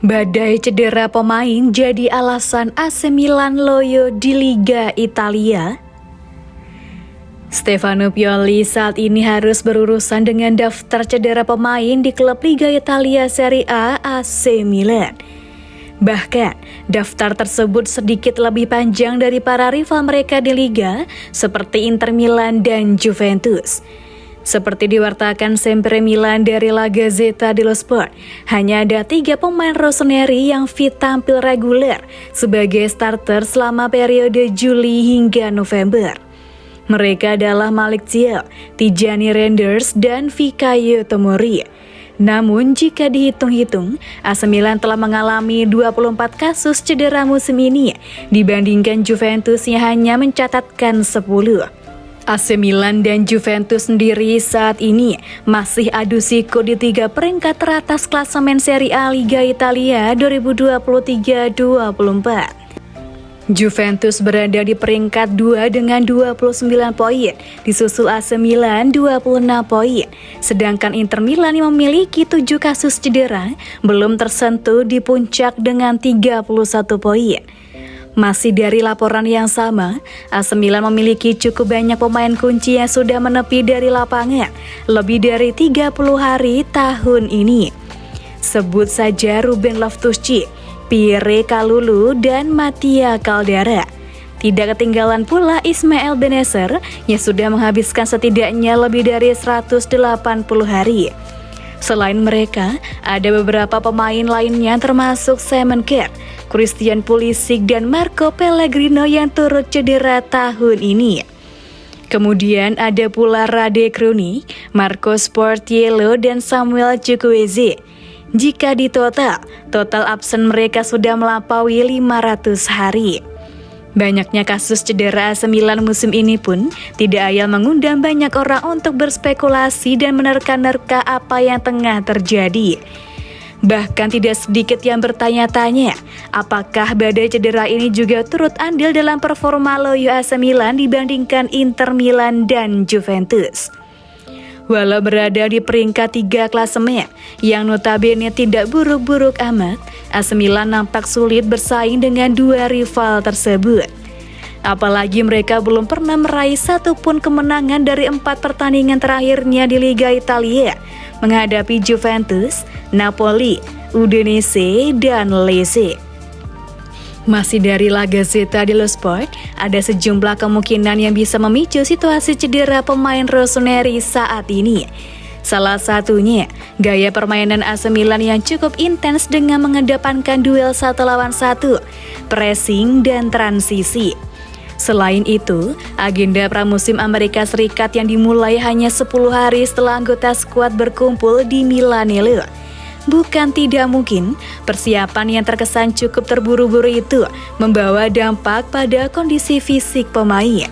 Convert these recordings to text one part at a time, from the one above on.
Badai cedera pemain jadi alasan AC Milan loyo di Liga Italia. Stefano Pioli saat ini harus berurusan dengan daftar cedera pemain di klub Liga Italia Serie A AC Milan. Bahkan, daftar tersebut sedikit lebih panjang dari para rival mereka di Liga seperti Inter Milan dan Juventus. Seperti diwartakan Sempre Milan dari La Gazzetta dello Sport, hanya ada 3 pemain rossoneri yang fit tampil reguler sebagai starter selama periode Juli hingga November. Mereka adalah Malick Thiaw, Tijani Reinders, dan Fikayo Tomori. Namun jika dihitung-hitung, AC Milan telah mengalami 24 kasus cedera musim ini dibandingkan Juventus yang hanya mencatatkan 10. AC Milan dan Juventus sendiri saat ini masih adu siku di 3 peringkat teratas klasemen Serie A Liga Italia 2023-24. Juventus berada di peringkat 2 dengan 29 poin, disusul AC Milan 26 poin. Sedangkan Inter Milan yang memiliki 7 kasus cedera belum tersentuh di puncak dengan 31 poin. Masih dari laporan yang sama, AC Milan memiliki cukup banyak pemain kunci yang sudah menepi dari lapangan lebih dari 30 hari tahun ini. Sebut saja Ruben Loftus-Cheek, Pierre Kalulu, dan Mattia Caldara. Tidak ketinggalan pula Ismail Bennacer yang sudah menghabiskan setidaknya lebih dari 180 hari. Selain mereka, ada beberapa pemain lainnya termasuk Simon Kjaer, Christian Pulisic, dan Marco Pellegrino yang turut cedera tahun ini. Kemudian ada pula Rade Krunic, Marcos Portiello, dan Samuel Chukwueze. Jika total absen mereka sudah melampaui 500 hari. Banyaknya kasus cedera AC Milan musim ini pun tidak ayal mengundang banyak orang untuk berspekulasi dan menerka-nerka apa yang tengah terjadi. Bahkan tidak sedikit yang bertanya-tanya, apakah badai cedera ini juga turut andil dalam performa loyo AC Milan dibandingkan Inter Milan dan Juventus. Walau berada di peringkat 3 klasemen yang notabene tidak buruk-buruk amat, AC Milan nampak sulit bersaing dengan 2 rival tersebut. Apalagi mereka belum pernah meraih satupun kemenangan dari 4 pertandingan terakhirnya di Liga Italia menghadapi Juventus, Napoli, Udinese, dan Lecce. Masih dari La Gazzetta dello Sport, ada sejumlah kemungkinan yang bisa memicu situasi cedera pemain rossoneri saat ini. Salah satunya, gaya permainan AC Milan yang cukup intens dengan mengedepankan duel 1 lawan 1, pressing, dan transisi. Selain itu, agenda pramusim Amerika Serikat yang dimulai hanya 10 hari setelah anggota skuad berkumpul di Milanello. Bukan tidak mungkin, persiapan yang terkesan cukup terburu-buru itu membawa dampak pada kondisi fisik pemain.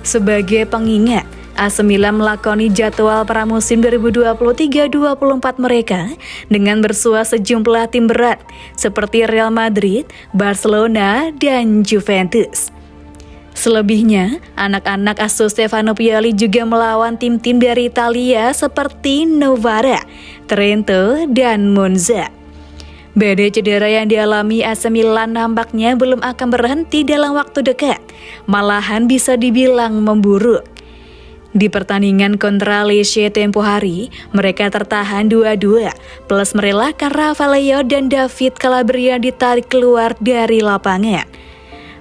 Sebagai pengingat, AC Milan melakoni jadwal pramusim 2023-24 mereka dengan bersua sejumlah tim berat seperti Real Madrid, Barcelona, dan Juventus. Selebihnya, anak-anak asuh Stefano Pioli juga melawan tim-tim dari Italia seperti Novara, Trento, dan Monza. Badai cedera yang dialami AC Milan nampaknya belum akan berhenti dalam waktu dekat, malahan bisa dibilang memburuk. Di pertandingan kontra Lecce tempo hari, mereka tertahan 2-2, plus merelakan Rafael dan David Calabria ditarik keluar dari lapangan.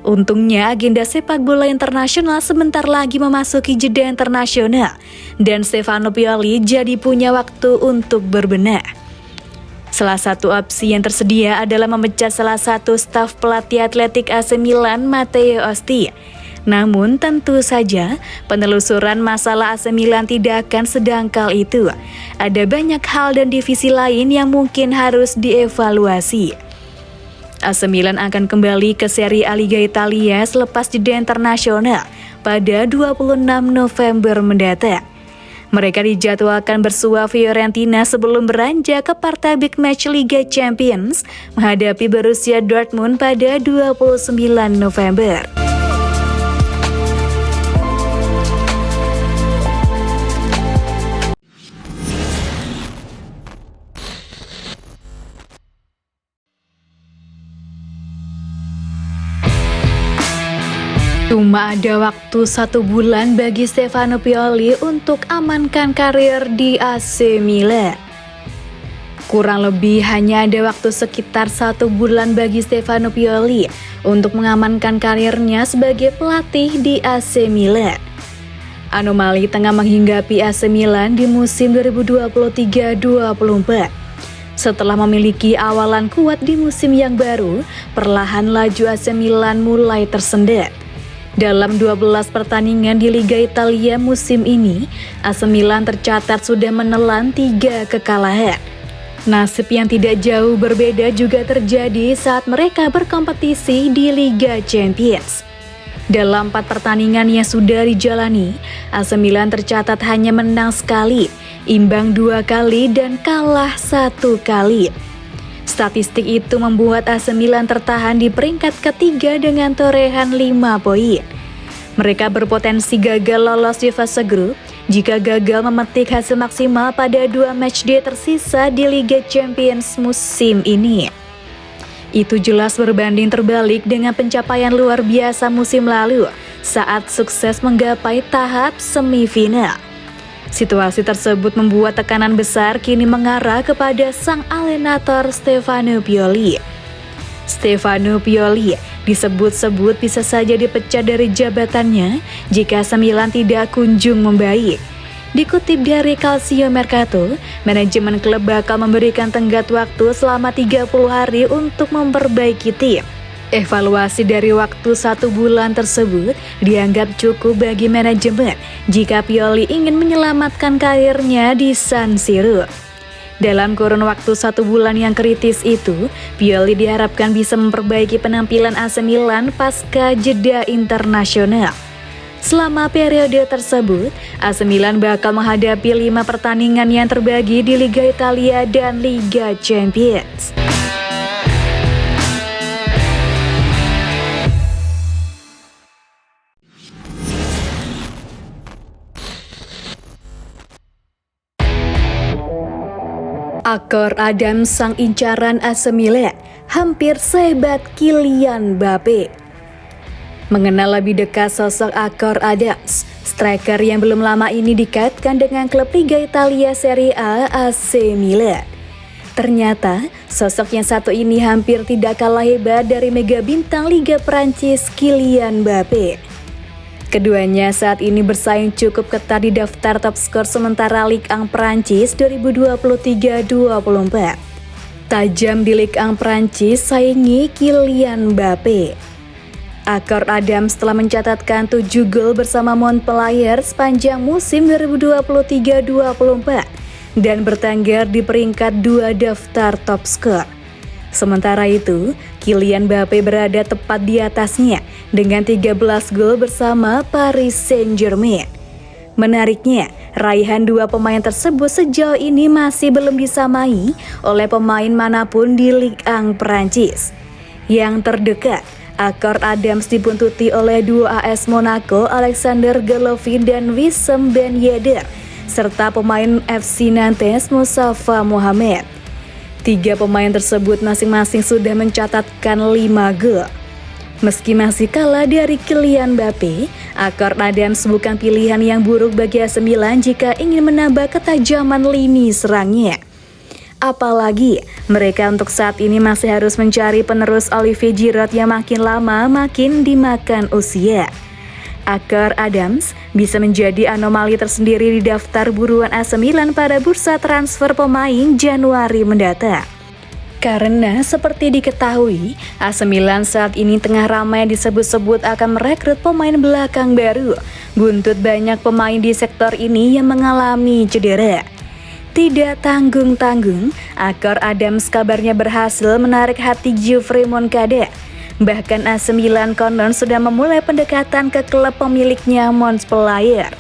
Untungnya agenda sepak bola internasional sebentar lagi memasuki jeda internasional dan Stefano Pioli jadi punya waktu untuk berbenah. Salah satu opsi yang tersedia adalah memecat salah satu staf pelatih atletik AC Milan, Matteo Osti. Namun tentu saja penelusuran masalah AC Milan tidak akan sedangkal itu. Ada banyak hal dan divisi lain yang mungkin harus dievaluasi. AC Milan akan kembali ke Serie A Liga Italia selepas jeda internasional pada 26 November mendatang. Mereka dijadwalkan bersua Fiorentina sebelum beranjak ke partai big match Liga Champions menghadapi Borussia Dortmund pada 29 November. Cuma ada waktu 1 bulan bagi Stefano Pioli untuk amankan karir di AC Milan. Kurang lebih hanya ada waktu sekitar 1 bulan bagi Stefano Pioli untuk mengamankan karirnya sebagai pelatih di AC Milan. Anomali tengah menghinggapi AC Milan di musim 2023-24. Setelah memiliki awalan kuat di musim yang baru, perlahan laju AC Milan mulai tersendat. Dalam 12 pertandingan di Liga Italia musim ini, AC Milan tercatat sudah menelan 3 kekalahan. Nasib yang tidak jauh berbeda juga terjadi saat mereka berkompetisi di Liga Champions. Dalam 4 pertandingan yang sudah dijalani, AC Milan tercatat hanya menang sekali, imbang 2 kali dan kalah 1 kali. Statistik itu membuat AC Milan tertahan di peringkat ketiga dengan torehan 5 poin. Mereka berpotensi gagal lolos di fase grup jika gagal memetik hasil maksimal pada 2 matchday tersisa di Liga Champions musim ini. Itu jelas berbanding terbalik dengan pencapaian luar biasa musim lalu saat sukses menggapai tahap semifinal. Situasi tersebut membuat tekanan besar kini mengarah kepada sang alenator Stefano Pioli. Stefano Pioli disebut-sebut bisa saja dipecat dari jabatannya jika AC Milan tidak kunjung membaik. Dikutip dari Calcio Mercato, manajemen klub bakal memberikan tenggat waktu selama 30 hari untuk memperbaiki tim. Evaluasi dari waktu 1 bulan tersebut dianggap cukup bagi manajemen jika Pioli ingin menyelamatkan karirnya di San Siro. Dalam kurun waktu 1 bulan yang kritis itu, Pioli diharapkan bisa memperbaiki penampilan AC Milan pasca jeda internasional. Selama periode tersebut, AC Milan bakal menghadapi 5 pertandingan yang terbagi di Liga Italia dan Liga Champions. Akor Adams sang incaran AC Milan hampir sehebat Kylian Mbappe. Mengenal lebih dekat sosok Akor Adams, striker yang belum lama ini dikaitkan dengan klub Liga Italia Serie A AC Milan. Ternyata sosok yang satu ini hampir tidak kalah hebat dari mega bintang Liga Prancis Kylian Mbappe. Keduanya saat ini bersaing cukup ketat di daftar top skor sementara Ligue 1 Prancis 2023-24. Tajam di Ligue 1 Prancis saingi Kylian Mbappe. Akor Adams telah mencatatkan 7 gol bersama Montpellier sepanjang musim 2023-24 dan bertengger di peringkat 2 daftar top skor. Sementara itu, Kylian Mbappe berada tepat di atasnya dengan 13 gol bersama Paris Saint-Germain. Menariknya, raihan 2 pemain tersebut sejauh ini masih belum disamai oleh pemain manapun di Ligue 1 Prancis. Yang terdekat, Akor Adams dibuntuti oleh duo AS Monaco Alexander Golovin dan Wissam Ben Yedder, serta pemain FC Nantes Moustapha Mohamed. 3 pemain tersebut masing-masing sudah mencatatkan 5 gol. Meski masih kalah dari Kylian Mbappe, Akor Adams bukan pilihan yang buruk bagi AC Milan jika ingin menambah ketajaman lini serangnya. Apalagi mereka untuk saat ini masih harus mencari penerus Olivier Giroud yang makin lama makin dimakan usia. Akor Adams bisa menjadi anomali tersendiri di daftar buruan AC Milan pada bursa transfer pemain Januari mendatang. Karena seperti diketahui, AC Milan saat ini tengah ramai disebut-sebut akan merekrut pemain belakang baru. Buntut banyak pemain di sektor ini yang mengalami cedera. Tidak tanggung-tanggung, Akor Adams kabarnya berhasil menarik hati Geoffrey Moncada. Bahkan AC Milan konon sudah memulai pendekatan ke klub pemiliknya Montpellier.